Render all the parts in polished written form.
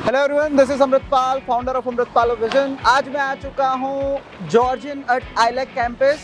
Hello everyone, this is Amritpal, founder of Amritpal vision. आज मैं आ चुका हूँ Georgian at ILAC campus.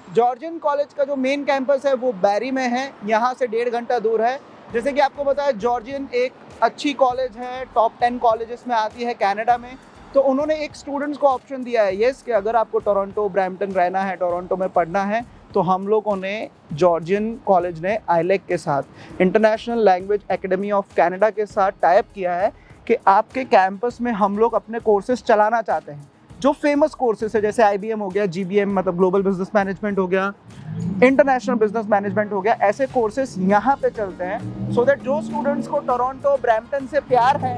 Georgian college का जो मेन कैंपस है वो बैरी में है, यहाँ से 1.5 घंटा दूर है। जैसे कि आपको पता है, जॉर्जियन एक अच्छी कॉलेज है, टॉप 10 कॉलेजेस में आती है कनाडा में। तो उन्होंने एक स्टूडेंट्स को ऑप्शन दिया है यस कि अगर आपको टोरंटो ब्रैम्पटन रहना है, टोरंटो में पढ़ना है, तो हम लोगों ने जॉर्जियन कॉलेज ने आईलेक के साथ, international language academy of Canada के साथ टाइप किया है कि आपके कैंपस में हम लोग अपने कोर्सेज चलाना चाहते हैं। जो फेमस कोर्सेज है जैसे IBM हो गया, GBM मतलब ग्लोबल बिजनेस मैनेजमेंट हो गया, इंटरनेशनल बिजनेस मैनेजमेंट हो गया, ऐसे कोर्सेज यहाँ पे चलते हैं सो दैट जो स्टूडेंट्स को टोरंटो ब्रैम्पटन से प्यार है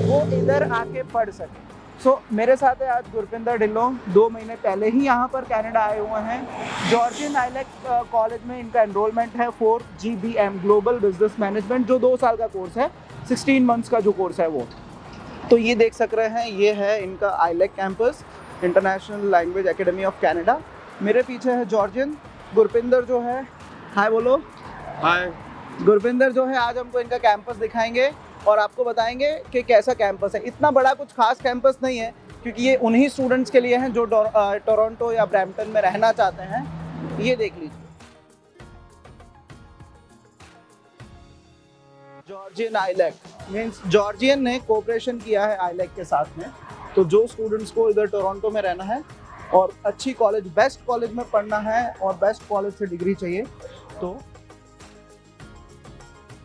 वो इधर आके पढ़ सके। सो मेरे साथ है आज गुरपिंदर ढिल्लों, 2 महीने पहले ही यहाँ पर कनाडा आए हुए हैं। जॉर्जियन आईलेक कॉलेज में इनका एनरोलमेंट है 4 GBM ग्लोबल बिजनेस मैनेजमेंट, जो 2 साल का कोर्स है, 16 मंथ्स का जो कोर्स है वो। तो ये देख सक रहे हैं, ये है इनका ILAC campus, international language academy of Canada. मेरे पीछे है जॉर्जियन। गुरपिंदर जो है, हाय बोलो। हाय। गुरपिंदर जो है आज हमको इनका कैंपस दिखाएंगे और आपको बताएंगे कि कैसा कैंपस है। इतना बड़ा कुछ खास कैंपस नहीं है, क्योंकि ये उन्हीं स्टूडेंट्स के लिए हैं जो टोरंटो या ब्रैम्पटन में रहना चाहते हैं। ये देख लीजिए, जॉर्जियन आईलेक मीन्स जॉर्जियन ने कोऑपरेशन किया है आईलेक के साथ में। तो जो स्टूडेंट्स को इधर टोरंटो में रहना है और अच्छी कॉलेज, बेस्ट कॉलेज में पढ़ना है और बेस्ट कॉलेज से डिग्री चाहिए, तो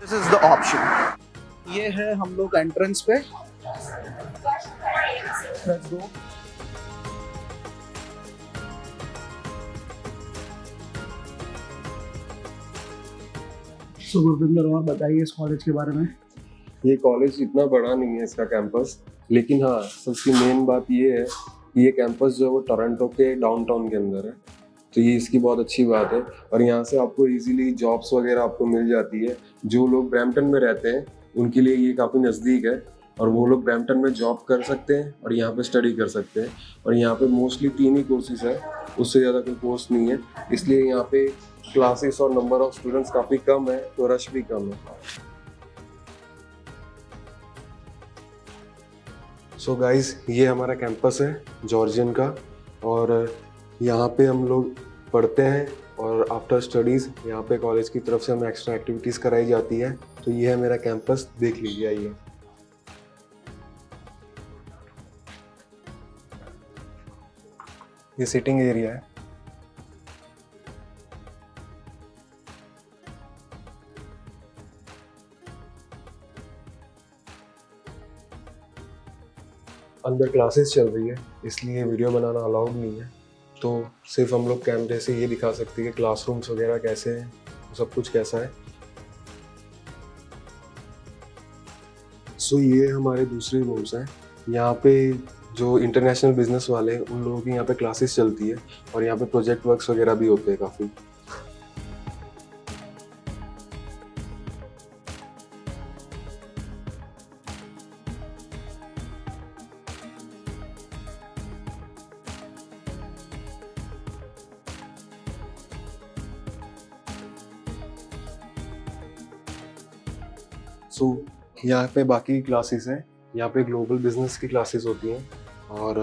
दिस इज द ऑप्शन। ये है हम लोग एंट्रेंस पे। Let's go. सो गुरविंदर, और बताइए इस कॉलेज के बारे में। ये कॉलेज इतना बड़ा नहीं है इसका कैंपस, लेकिन हाँ सबसे मेन बात ये है कि ये कैंपस जो है वो टोरंटो के डाउनटाउन के अंदर है, तो ये इसकी बहुत अच्छी बात है। और यहाँ से आपको इजीली जॉब्स वगैरह आपको मिल जाती है। जो लोग ब्रैम्पटन में रहते हैं उनके लिए ये काफ़ी नज़दीक है और वो लोग ब्रैम्पटन में जॉब कर सकते हैं और यहाँ पे स्टडी कर सकते हैं। और यहाँ पे मोस्टली 3 ही कोर्सेज है, उससे ज़्यादा कोई कोर्स नहीं है, इसलिए यहाँ पे क्लासेस और नंबर ऑफ स्टूडेंट्स काफ़ी कम है, तो रश भी कम है। सो गाइस, ये हमारा कैंपस है जॉर्जियन का, और यहाँ पे हम लोग पढ़ते हैं और आफ्टर स्टडीज़ यहाँ पे कॉलेज की तरफ से हमें एक्स्ट्रा एक्टिविटीज़ कराई जाती है। तो ये है मेरा कैंपस, देख लीजिए। आइए। ये सिटिंग एरिया है। अंदर क्लासेस चल रही है, इसलिए वीडियो बनाना अलाउड नहीं है, तो सिर्फ हम लोग कैमरे से ये दिखा सकते हैं कि क्लासरूम्स वगैरह कैसे हैं, सब कुछ कैसा है। सो ये हमारे दूसरे रूम्स हैं। यहाँ पे जो इंटरनेशनल बिजनेस वाले हैं उन लोगों की यहाँ पे क्लासेस चलती है और यहाँ पे प्रोजेक्ट वर्क्स वगैरह भी होते हैं काफ़ी। सो यहाँ पे बाकी क्लासेस हैं। यहाँ पे ग्लोबल बिजनेस की क्लासेस होती हैं और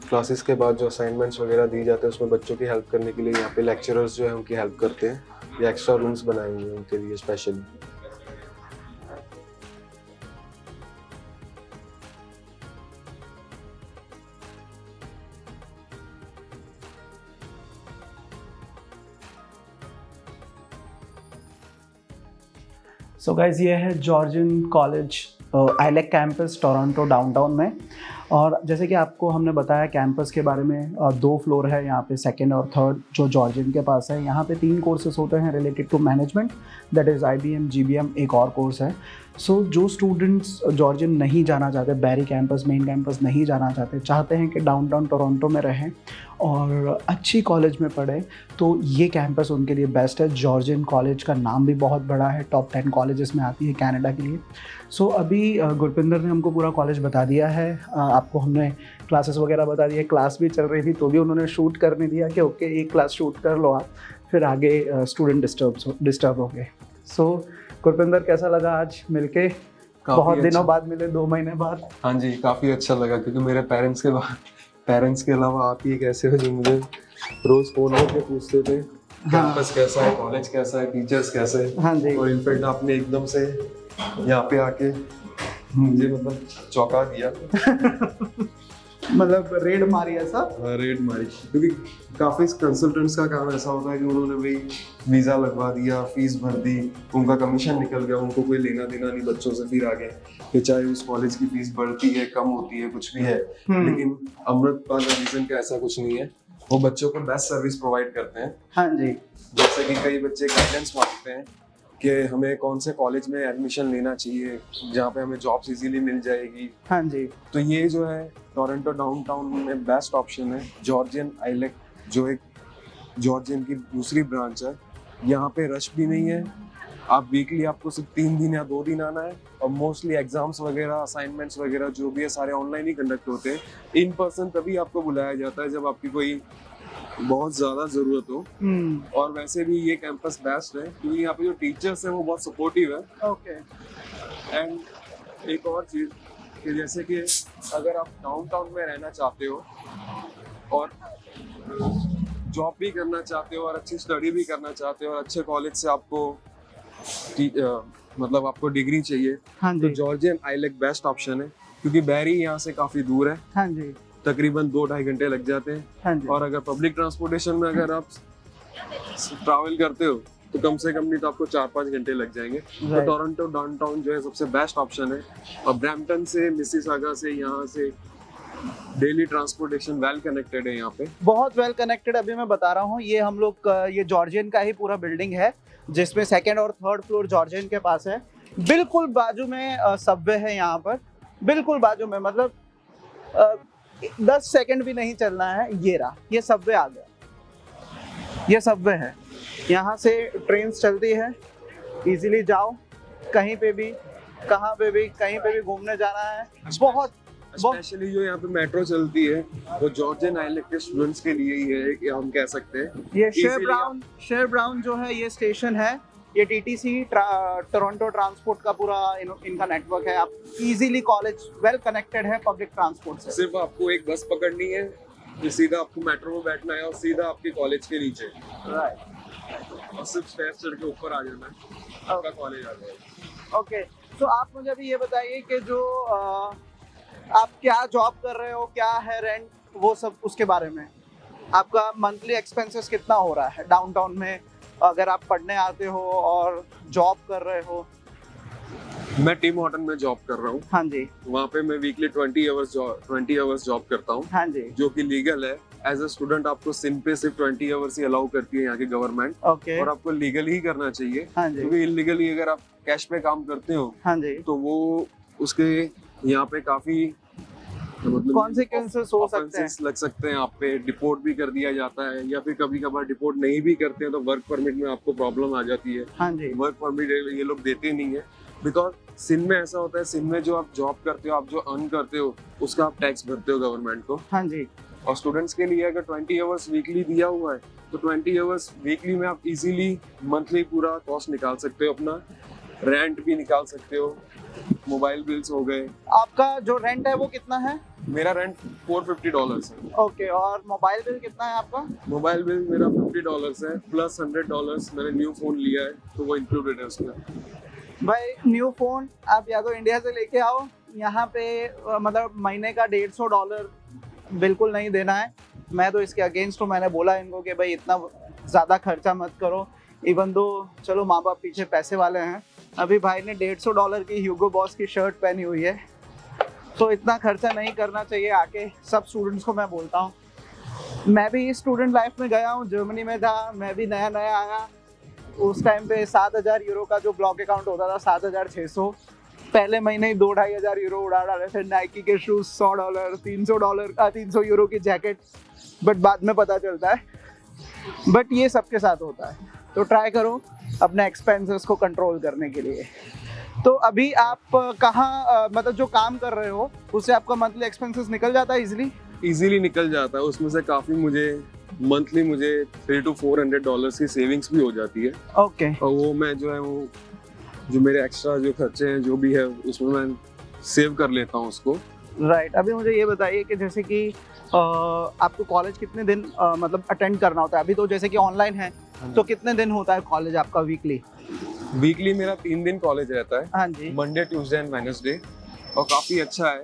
क्लासेस के बाद जो असाइनमेंट्स वगैरह दी जाते हैं उसमें बच्चों की हेल्प करने के लिए यहाँ पे लेक्चरर्स जो है उनकी हेल्प करते हैं। या एक्स्ट्रा रूम्स बनाए हुए हैं उनके लिए स्पेशली। सो गाइज, ये है Georgian college ILAC campus Toronto downtown में। और जैसे कि आपको हमने बताया कैंपस के बारे में, 2 फ्लोर है यहाँ पे, सेकंड और थर्ड जो जॉर्जियन के पास है। यहाँ पे 3 कोर्सेज होते हैं related to management, that is IBM GBM, एक और कोर्स है। सो जो स्टूडेंट्स जॉर्जियन नहीं जाना चाहते, बैरी कैंपस, मेन कैंपस नहीं जाना चाहते, चाहते हैं कि डाउनटाउन टोरंटो में रहें और अच्छी कॉलेज में पढ़ें, तो ये कैंपस उनके लिए बेस्ट है। जॉर्जियन कॉलेज का नाम भी बहुत बड़ा है, टॉप 10 कॉलेजेस में आती है कनाडा के लिए। सो अभी गुरपिंदर ने हमको पूरा कॉलेज बता दिया है, आपको हमने क्लासेस वगैरह बता दिए, क्लास भी चल रही थी तो भी उन्होंने शूट करने दिया कि ओके एक क्लास शूट कर लो आप, फिर आगे स्टूडेंट डिस्टर्ब हो गए। सो गुरपिंदर कैसा लगा आज मिलके? बहुत दिनों बाद मिले, 2 महीने बाद। हाँ जी, काफ़ी अच्छा लगा क्योंकि मेरे पेरेंट्स के अलावा आप ही एक ऐसे हो जो मुझे रोज फोन करके पूछते थे कैंपस कैसा है, कॉलेज कैसा है, टीचर्स कैसे हैं। हाँ जी। और इनफैक्ट आपने एकदम से यहाँ पे आके मुझे मतलब चौंका दिया। मतलब रेड मारी ऐसा? रेड मारी क्योंकि काफ़ी कंसल्टेंट्स का काम ऐसा होता है कि उन्होंने भाई वीज़ा लगवा दिया, फीस भर दी, उनका कमीशन निकल गया, उनको कोई लेना देना नहीं बच्चों से फिर आगे कि चाहे उस कॉलेज की फीस बढ़ती है, कम होती है, कुछ भी है। लेकिन अमृतपाल रीजन का ऐसा कुछ नहीं है, वो बच्चों को बेस्ट सर्विस प्रोवाइड करते हैं। हाँ जी। जैसे कि कई बच्चे गाइडेंस मांगते हैं कि हमें कौन से कॉलेज में एडमिशन लेना चाहिए जहाँ पे हमें जॉब्स इजीली मिल जाएगी। हाँ जी। तो ये जो है टोरंटो डाउनटाउन में बेस्ट ऑप्शन है। जॉर्जियन आइलेक जो एक जॉर्जियन की दूसरी ब्रांच है, यहाँ पे रश भी नहीं है। आप वीकली आपको सिर्फ 3 दिन या 2 दिन आना है और मोस्टली एग्जाम्स वगैरह, असाइनमेंट्स वगैरह जो भी है सारे ऑनलाइन ही कंडक्ट होते हैं। इन पर्सन तभी आपको बुलाया जाता है जब आपकी कोई बहुत ज़्यादा ज़रूरत हो। और वैसे भी ये कैंपस बेस्ट है क्योंकि यहाँ पे जो टीचर्स हैं वो बहुत सपोर्टिव है। ओके। एंड एक और चीज़ कि जैसे कि अगर आप डाउनटाउन में रहना चाहते हो और जॉब भी करना चाहते हो और अच्छी स्टडी भी करना चाहते हो और अच्छे कॉलेज से आपको मतलब आपको डिग्री चाहिए, हाँ तो जी। जॉर्जियन आइलेक बेस्ट ऑप्शन है क्योंकि बैरी यहाँ से काफ़ी दूर है। हाँ जी। तकरीबन 2-2.5 घंटे लग जाते हैं। हाँ जी। और अगर पब्लिक ट्रांसपोर्टेशन में अगर आप ट्रैवल करते हो तो कम से कम नहीं तो आपको 4-5 घंटे लग जाएंगे। तो टोरंटो डाउनटाउन जो है सबसे बेस्ट ऑप्शन है। और ब्रैम्पटन से, मिसिसागा से, यहाँ से डेली ट्रांसपोर्टेशन वेल कनेक्टेड है यहाँ पे, बहुत वेल कनेक्टेड। अभी मैं बता रहा हूँ, ये हम लोग ये जॉर्जियन का ही पूरा बिल्डिंग है जिसमें 2nd और 3rd फ्लोर जॉर्जियन के पास है। बिल्कुल बाजू में सबवे है यहाँ पर, बिल्कुल बाजू में, मतलब 10 सेकंड भी नहीं चलना है। ये रहा, ये सबवे आ गया, ये सबवे है। यहाँ से ट्रेन चलती है, इजीली जाओ कहीं पे भी, कहाँ पे भी, कहीं पे भी घूमने जाना है। बहुत स्पेशली जो यहाँ पे मेट्रो चलती है वो जॉर्जियन आइलेक के स्टूडेंट्स के लिए ही है कि हम कह सकते हैं। ये शेर ब्राउन जो है ये स्टेशन है, ये टीटीसी टोरंटो ट्रांसपोर्ट का पूरा इनका नेटवर्क है। आप इजीली कॉलेज वेल कनेक्टेड है पब्लिक ट्रांसपोर्ट से। सिर्फ आपको एक बस पकड़नी है, फिर सीधा आपको मेट्रो में बैठना है और सीधा आपके कॉलेज के नीचे, और सिर्फ स्टेयर्स चढ़ के ऊपर आ जाना है, आपका कॉलेज आ जाएगा। ओके, तो आप मुझे अभी ये बताइए कि जो आप क्या जॉब कर रहे हो, क्या है रेंट, वो सब उसके बारे में। आपका मंथली एक्सपेंसेस कितना हो रहा है डाउनटाउन में अगर आप पढ़ने आते हो और जॉब कर रहे हो? मैं टिम हॉर्टन में जॉब कर रहा हूँ। हाँ जी। वहाँ पे मैं वीकली 20 आवर्स जॉब करता हूँ। हाँ जी। जो कि लीगल है। एज अ स्टूडेंट आपको सिन पे सिर्फ 20 आवर्स ही अलाउ करती है यहाँ की गवर्नमेंट। ओके। और आपको लीगल ही करना चाहिए। हाँ जी। क्योंकि इलीगली अगर आप कैश पे काम करते हो, हाँ जी, तो वो उसके यहाँ पे काफी मतलब कॉन्सिक्वेंसेस हो सकते हैं, लग सकते हैं। आप पे डिपोर्ट भी कर दिया जाता है, या फिर कभी कभार डिपोर्ट नहीं भी करते हैं तो वर्क परमिट में आपको प्रॉब्लम आ जाती है। हाँ जी। वर्क परमिट ये लोग देते नहीं है, बिकॉज सिन में ऐसा होता है, सिन में जो आप जॉब करते हो, आप जो अर्न करते हो, उसका आप टैक्स भरते हो गवर्नमेंट को। हाँ जी। और स्टूडेंट्स के लिए अगर 20 आवर्स वीकली दिया हुआ है तो 20 आवर्स वीकली में आप इजीली मंथली पूरा कॉस्ट निकाल सकते हो, अपना रेंट भी निकाल सकते हो, मोबाइल बिल्स हो गए। आपका जो रेंट है वो कितना है? मेरा रेंट $450 है। ओके, और मोबाइल बिल कितना है आपका? मोबाइल बिल मेरा $50 है, प्लस $100 मैंने न्यू फोन लिया है तो वो इंक्लूडेड है उसमें। भाई न्यू फोन आप या तो इंडिया से लेके आओ, यहाँ पे मतलब महीने का $150 बिल्कुल नहीं देना है। मैं तो इसके अगेंस्ट हूँ। मैंने बोला इनको कि भाई इतना ज़्यादा खर्चा मत करो, इवन दो चलो माँ बाप पीछे पैसे वाले हैं। अभी भाई ने $150 की ह्यूगो बॉस की शर्ट पहनी हुई है, तो इतना खर्चा नहीं करना चाहिए। आके सब स्टूडेंट्स को मैं बोलता हूँ, मैं भी स्टूडेंट लाइफ में गया हूँ, जर्मनी में था, मैं भी नया नया आया। उस टाइम पे 7,000 यूरो का जो ब्लॉक अकाउंट होता था, 7,600, पहले महीने ही 2-2,500 यूरो उड़ा डाले थे। नाइकी के शूज $100, $300, 300 यूरो की जैकेट, बट बाद में पता चलता है। बट ये सबके साथ होता है, तो ट्राई करो अपने एक्सपेंसेस को कंट्रोल करने के लिए। तो अभी आप कहाँ मतलब जो काम कर रहे हो उससे आपका मंथली एक्सपेंसेस निकल जाता है इजीली निकल जाता है। उसमें से काफ़ी मुझे मंथली मुझे $300 to $400 की सेविंग्स भी हो जाती है। ओके। और वो मैं जो है वो जो मेरे एक्स्ट्रा जो खर्चे हैं जो भी है उसमें मैं सेव कर लेता हूँ उसको। राइट। अभी मुझे ये बताइए कि जैसे कि आपको कॉलेज कितने दिन मतलब अटेंड करना होता है? अभी तो जैसे कि ऑनलाइन है, तो कितने दिन होता है कॉलेज आपका वीकली मेरा 3 दिन कॉलेज रहता है। हाँ जी। Monday, Tuesday and Wednesday. और काफ़ी अच्छा है,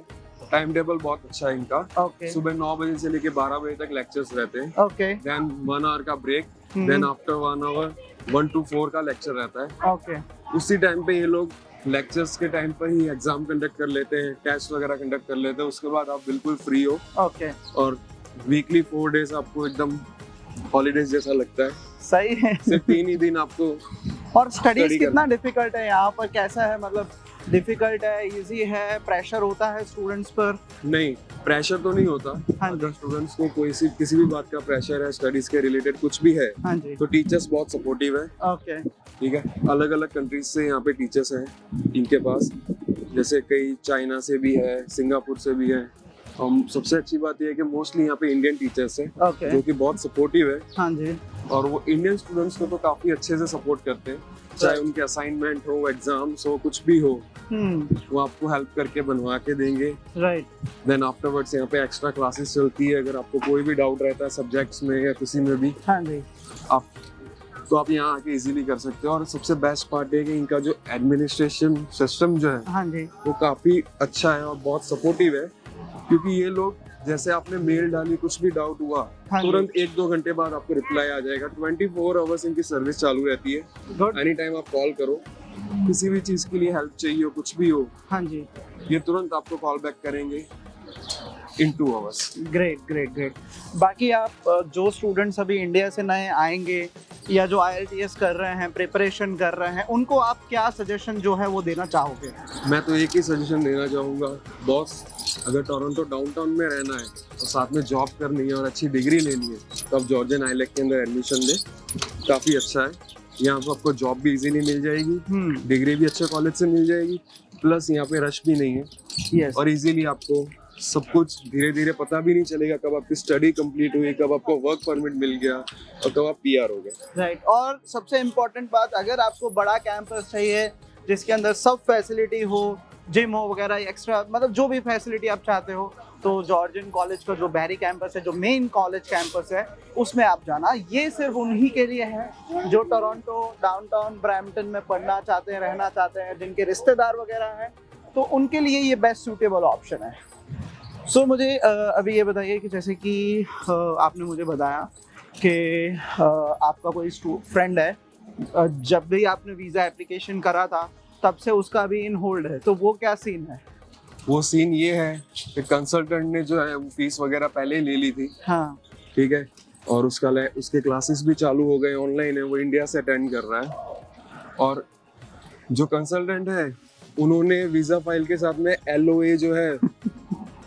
टाइम टेबल बहुत अच्छा है इनका। ओके। सुबह 9 बजे से लेके 12 बजे तक लेक्चर्स रहते हैं। ओके। देन 1 आवर का break, then after 1 hour 1 to 4 का लेक्चर रहता है। ओके। उसी टाइम पे ये लोग लेक्चर्स के टाइम पर ही एग्जाम कंडक्ट कर लेते हैं, टेस्ट वगैरह कंडक्ट कर लेते हैं। उसके बाद आप बिल्कुल फ्री हो। ओके। और वीकली 4 डेज आपको एकदम हॉलीडेज जैसा लगता है। सही है। सिर्फ 3 ही दिन आपको। और स्टडीज कितना डिफिकल्ट है यहाँ पर? कैसा है, मतलब डिफिकल्ट है, इजी है, प्रेशर होता है स्टूडेंट्स पर? नहीं, प्रेशर तो नहीं होता। हाँ अगर स्टूडेंट्स को किसी भी बात का प्रेशर है, स्टडीज के रिलेटेड कुछ भी है, हाँ जी। तो टीचर्स बहुत सपोर्टिव है। ओके। ठीक है। अलग अलग कंट्रीज से यहाँ पे टीचर्स हैं इनके पास, जैसे कई चाइना से भी है, सिंगापुर से भी है। हम सबसे अच्छी बात यह है कि मोस्टली यहाँ पे इंडियन टीचर्स हैं ओके। जो कि बहुत सपोर्टिव है। हाँ जी। और वो इंडियन स्टूडेंट्स को तो काफी अच्छे से सपोर्ट करते हैं, चाहे उनके असाइनमेंट हो, एग्जाम्स हो, कुछ भी हो, वो आपको हेल्प करके बनवा के देंगे। राइट। देन आफ्टरवर्ड्स यहाँ पे एक्स्ट्रा क्लासेस चलती है। अगर आपको कोई भी डाउट रहता है सब्जेक्ट्स में या किसी में भी, हाँ जी, आप यहाँ आके इजीली कर सकते हो। और सबसे बेस्ट पार्ट है कि इनका जो एडमिनिस्ट्रेशन सिस्टम जो है, हाँ जी, वो काफी अच्छा है और बहुत सपोर्टिव है। क्योंकि ये लोग, जैसे आपने मेल डाली, कुछ भी डाउट हुआ, हाँ तुरंत 1-2 घंटे बाद आपको रिप्लाई आ जाएगा। 24 आवर्स इनकी सर्विस चालू रहती है। गुड। एनी टाइम आप कॉल करो, किसी भी चीज के लिए हेल्प चाहिए हो, कुछ भी हो, हाँ जी, ये तुरंत आपको कॉल बैक करेंगे इन 2 hours। Great great great. बाकी आप जो स्टूडेंट्स अभी इंडिया से नए आएंगे या जो IELTS कर रहे हैं, प्रिपरेशन कर रहे हैं, उनको आप क्या सजेशन जो है वो देना चाहोगे? मैं तो एक ही सजेशन देना चाहूँगा, बॉस, अगर टोरंटो डाउनटाउन में रहना है और साथ में जॉब करनी है और अच्छी डिग्री लेनी है, तो आप जॉर्जियन आइलेक के अंदर एडमिशन लें। काफ़ी अच्छा है, यहाँ पर आपको जॉब भी इजीली मिल जाएगी, डिग्री भी अच्छे कॉलेज से मिल जाएगी, प्लस यहाँ पे रश भी नहीं है। yes. और इजीली आपको सब कुछ धीरे धीरे पता भी नहीं चलेगा कब आपकी स्टडी कंप्लीट हुई, कब आपको वर्क परमिट मिल गया और कब आप PR हो गए। राइट। और सबसे इम्पोर्टेंट बात, अगर आपको बड़ा कैंपस चाहिए जिसके अंदर सब फैसिलिटी हो, जिम हो वगैरह, एक्स्ट्रा मतलब जो भी फैसिलिटी आप चाहते हो, तो जॉर्जियन कॉलेज का जो बैरी कैंपस है, जो मेन कॉलेज कैंपस है, उसमें आप जाना। ये सिर्फ उन्हीं के लिए है जो टोरंटो डाउनटाउन ब्रैम्पटन में पढ़ना चाहते हैं, रहना चाहते हैं, जिनके रिश्तेदार वगैरह हैं, तो उनके लिए ये बेस्ट सूटेबल ऑप्शन है। सो मुझे अभी ये बताइए कि जैसे कि आपने मुझे बताया कि आपका कोई फ्रेंड है, जब भी आपने वीज़ा एप्लीकेशन करा था तब से उसका अभी इन होल्ड है, तो वो क्या सीन है? वो सीन ये है कि कंसल्टेंट ने जो है वो फीस वगैरह पहले ही ले ली थी। हाँ। ठीक है। और उसके क्लासेस भी चालू हो गए, ऑनलाइन है, वो इंडिया से अटेंड कर रहा है। और जो कंसल्टेंट है उन्होंने वीज़ा फाइल के साथ में LOA जो है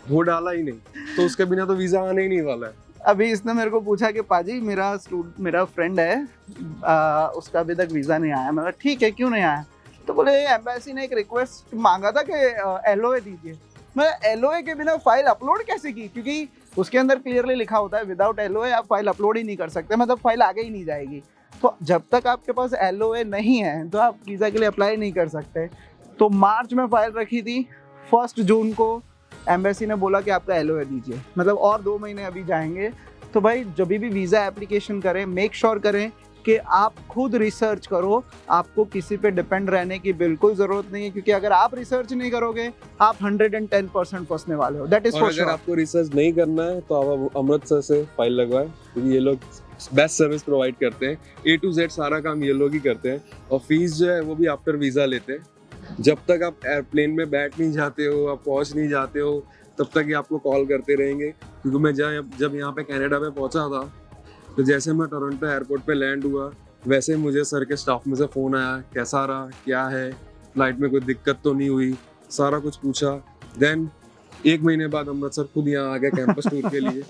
वो डाला ही नहीं, तो उसके बिना तो वीज़ा आने ही नहीं वाला है। अभी इसने मेरे को पूछा कि पाजी मेरा फ्रेंड है, उसका अभी तक वीज़ा नहीं आया। मैं ठीक है, क्यों नहीं आया? तो बोले एम्बेसी ने एक रिक्वेस्ट मांगा था कि LOA दीजिए। मैं LOA के बिना फाइल अपलोड कैसे की? क्योंकि उसके अंदर क्लियरली लिखा होता है विदाउट LOA आप फाइल अपलोड ही नहीं कर सकते, मतलब फाइल आगे ही नहीं जाएगी। तो जब तक आपके पास LOA नहीं है तो आप वीज़ा के लिए अप्लाई नहीं कर सकते। तो मार्च में फाइल रखी थी, 1 जून को एम्बेसी ने बोला कि आपका LOA दीजिए, मतलब और 2 महीने अभी जाएंगे। तो भाई जब भी वीज़ा एप्लीकेशन करें, मेक श्योर करें कि आप खुद रिसर्च करो। आपको किसी पे डिपेंड रहने की बिल्कुल ज़रूरत नहीं है, क्योंकि अगर आप रिसर्च नहीं करोगे आप 110% फंसने वाले हो। That is for sure. अगर आपको रिसर्च नहीं करना है तो आप अमृतसर से फाइल लगवाएं, क्योंकि ये लोग बेस्ट सर्विस प्रोवाइड करते हैं। A to Z सारा काम ये लोग ही करते हैं। और फीस जो है वो भी आफ्टर वीज़ा लेते हैं। जब तक आप एयरप्लेन में बैठ नहीं जाते हो, आप पहुंच नहीं जाते हो, तब तक ये आपको कॉल करते रहेंगे। क्योंकि मैं जब यहाँ पे कनाडा में पहुंचा था, तो जैसे मैं टोरंटो एयरपोर्ट पे लैंड हुआ, वैसे मुझे सर के स्टाफ में से फ़ोन आया, कैसा रहा, क्या है, फ्लाइट में कोई दिक्कत तो नहीं हुई। सारा कुछ पूछा। देन 1 महीने बाद अमृतसर खुद यहाँ आ गया कैंपस टूर के लिए।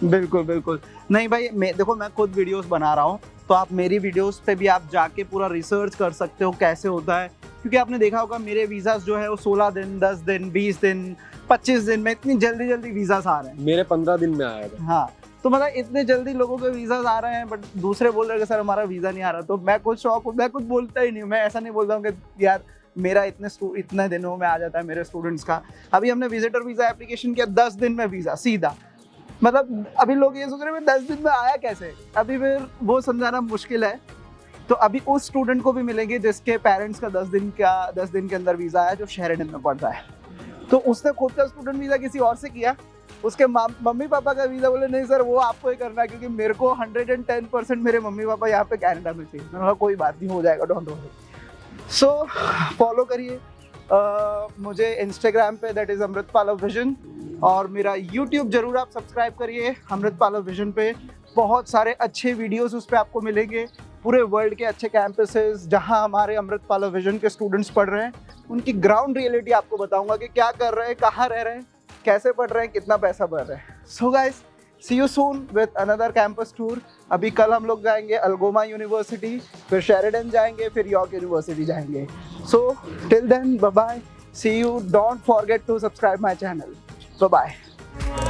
बिल्कुल बिल्कुल। नहीं भाई, मैं खुद वीडियोस बना रहा हूँ, तो आप मेरी वीडियोस पे भी आप जाके पूरा रिसर्च कर सकते हो कैसे होता है, क्योंकि आपने देखा होगा मेरे वीज़ास जो है वो 16 दिन, 10 दिन, 20 दिन, 25 दिन में इतनी जल्दी जल्दी वीज़ास आ रहे हैं। मेरे 15 दिन में आया था। हाँ, तो मतलब इतने जल्दी लोगों के वीज़ास आ रहे हैं, बट दूसरे बोल रहे हैं कि सर हमारा वीज़ा नहीं आ रहा। तो मैं खुद शौक हूँ, मैं खुद बोलता ही नहीं हूँ, मैं ऐसा नहीं बोलता हूँ कि यार मेरा इतने दिनों में आ जाता है मेरे स्टूडेंट्स का। अभी हमने विजिटर वीज़ा एप्लीकेशन किया, 10 दिन में वीज़ा सीधा। मतलब अभी लोग ये सोच रहे हैं 10 दिन में आया कैसे, अभी फिर वो समझाना मुश्किल है। तो अभी उस स्टूडेंट को भी मिलेंगे जिसके पेरेंट्स का 10 दिन के अंदर वीज़ा आया, जो शेरिडन में पढ़ता है। तो उसने खुद का स्टूडेंट वीज़ा किसी और से किया, उसके मम्मी पापा का वीज़ा बोले नहीं सर वो आपको ही करना है, क्योंकि मेरे को 110% मेरे मम्मी पापा यहाँ पे कनाडा में चाहिए। मैंने कहा कोई बात नहीं, हो जाएगा, डोंट वरी। सो फॉलो करिए मुझे इंस्टाग्राम पे, दैट इज़ अमृतपाल विजन, और मेरा यूट्यूब जरूर आप सब्सक्राइब करिए अमृतपाल विजन पे। बहुत सारे अच्छे वीडियोस उस पर आपको मिलेंगे, पूरे वर्ल्ड के अच्छे कैंपसेस जहां हमारे अमृतपाल विजन के स्टूडेंट्स पढ़ रहे हैं, उनकी ग्राउंड रियलिटी आपको बताऊंगा कि क्या कर रहे हैं, कहाँ रह रहे हैं, कैसे पढ़ रहे हैं, कितना पैसा भर रहे हैं। So guys, see you soon with another campus tour. अभी कल हम लोग जाएंगे अल्गोमा यूनिवर्सिटी, फिर शेरिडन जाएंगे, फिर यॉर्क यूनिवर्सिटी जाएंगे। So till then, bye bye, see you, don't forget to subscribe my channel, bye bye.